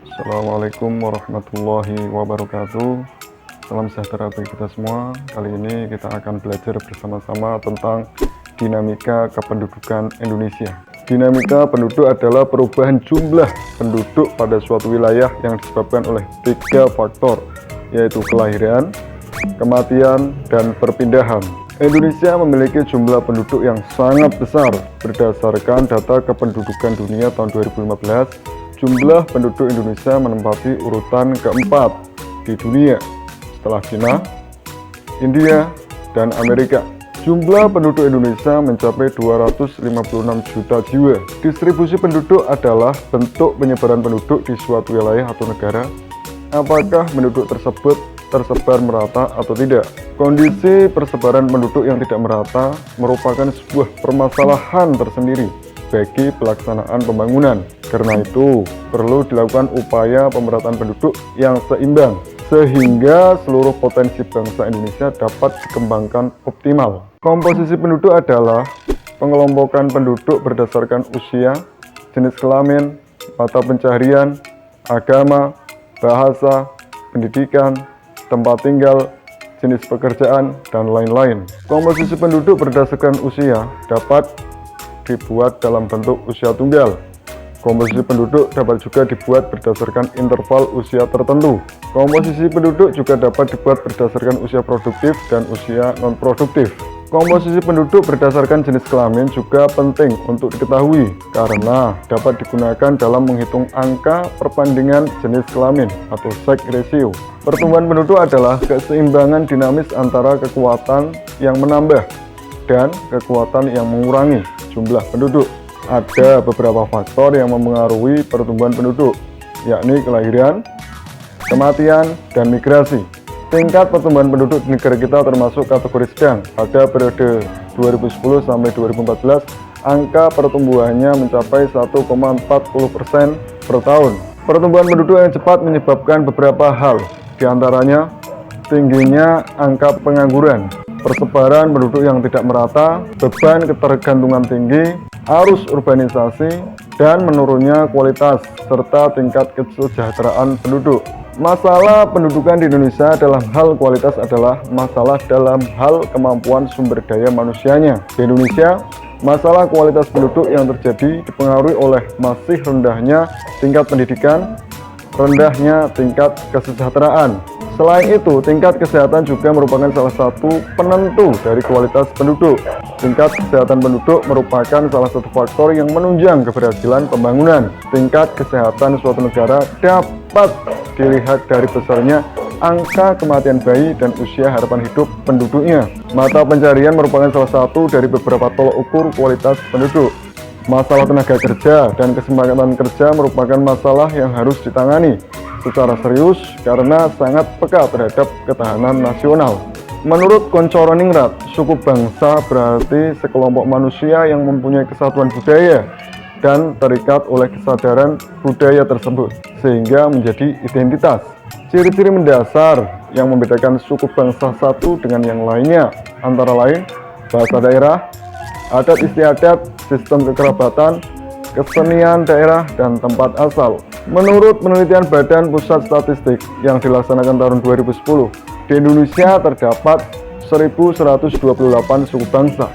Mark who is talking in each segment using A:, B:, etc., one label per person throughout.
A: Assalamualaikum warahmatullahi wabarakatuh. Salam sejahtera bagi kita semua. Kali ini kita akan belajar bersama-sama tentang dinamika kependudukan Indonesia. Dinamika penduduk adalah perubahan jumlah penduduk pada suatu wilayah yang disebabkan oleh 3 faktor, yaitu kelahiran, kematian, dan perpindahan. Indonesia memiliki jumlah penduduk yang sangat besar. Berdasarkan data kependudukan dunia tahun 2015, jumlah penduduk Indonesia menempati urutan keempat di dunia setelah China, India, dan Amerika. Jumlah penduduk Indonesia mencapai 256 juta jiwa. Distribusi penduduk adalah bentuk penyebaran penduduk di suatu wilayah atau negara. Apakah penduduk tersebut tersebar merata atau tidak? Kondisi persebaran penduduk yang tidak merata merupakan sebuah permasalahan tersendiri bagi pelaksanaan pembangunan. Karena itu, perlu dilakukan upaya pemerataan penduduk yang seimbang, sehingga seluruh potensi bangsa Indonesia dapat dikembangkan optimal. Komposisi penduduk adalah pengelompokan penduduk berdasarkan usia, jenis kelamin, mata pencaharian, agama, bahasa, pendidikan, tempat tinggal, jenis pekerjaan, dan lain-lain. Komposisi penduduk berdasarkan usia dapat dibuat dalam bentuk usia tunggal. Komposisi penduduk dapat juga dibuat berdasarkan interval usia tertentu. Komposisi penduduk juga dapat dibuat berdasarkan usia produktif dan usia non-produktif. Komposisi penduduk berdasarkan jenis kelamin juga penting untuk diketahui karena dapat digunakan dalam menghitung angka perbandingan jenis kelamin atau sex ratio. Pertumbuhan penduduk adalah keseimbangan dinamis antara kekuatan yang menambah dan kekuatan yang mengurangi jumlah penduduk. Ada beberapa faktor yang mempengaruhi pertumbuhan penduduk, yakni kelahiran, kematian, dan migrasi. Tingkat pertumbuhan penduduk di negara kita termasuk kategori sedang. Pada periode 2010 sampai 2014, angka pertumbuhannya mencapai 1,40% per tahun. Pertumbuhan penduduk yang cepat menyebabkan beberapa hal, diantaranya tingginya angka pengangguran, persebaran penduduk yang tidak merata, beban ketergantungan tinggi, arus urbanisasi, dan menurunnya kualitas serta tingkat kesejahteraan penduduk. Masalah pendudukan di Indonesia dalam hal kualitas adalah masalah dalam hal kemampuan sumber daya manusianya. Di Indonesia, masalah kualitas penduduk yang terjadi dipengaruhi oleh masih rendahnya tingkat pendidikan, rendahnya tingkat kesejahteraan. Selain itu, tingkat kesehatan juga merupakan salah satu penentu dari kualitas penduduk. Tingkat kesehatan penduduk merupakan salah satu faktor yang menunjang keberhasilan pembangunan. Tingkat kesehatan suatu negara dapat dilihat dari besarnya angka kematian bayi dan usia harapan hidup penduduknya. Mata pencaharian merupakan salah satu dari beberapa tolok ukur kualitas penduduk. Masalah tenaga kerja dan kesempatan kerja merupakan masalah yang harus ditangani secara serius karena sangat peka terhadap ketahanan nasional. Menurut Koncoroningrat, suku bangsa berarti sekelompok manusia yang mempunyai kesatuan budaya dan terikat oleh kesadaran budaya tersebut, sehingga menjadi identitas. Ciri-ciri mendasar yang membedakan suku bangsa satu dengan yang lainnya antara lain bahasa daerah, adat istiadat, sistem kekerabatan, kesenian daerah, dan tempat asal. Menurut penelitian Badan Pusat Statistik yang dilaksanakan tahun 2010, di Indonesia terdapat 1.128 suku bangsa.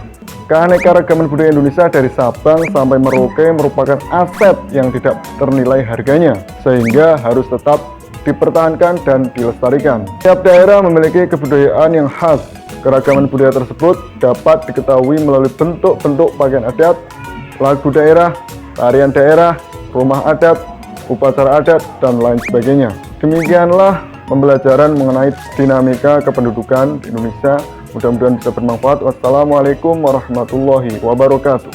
A: Keanekaragaman budaya Indonesia dari Sabang sampai Merauke merupakan aset yang tidak ternilai harganya, sehingga harus tetap dipertahankan dan dilestarikan. Setiap daerah memiliki kebudayaan yang khas. Keragaman budaya tersebut dapat diketahui melalui bentuk-bentuk pakaian adat, lagu daerah, tarian daerah, rumah adat, upacara adat, dan lain sebagainya. Demikianlah pembelajaran mengenai dinamika kependudukan di Indonesia. Mudah-mudahan bisa bermanfaat. Wassalamualaikum warahmatullahi wabarakatuh.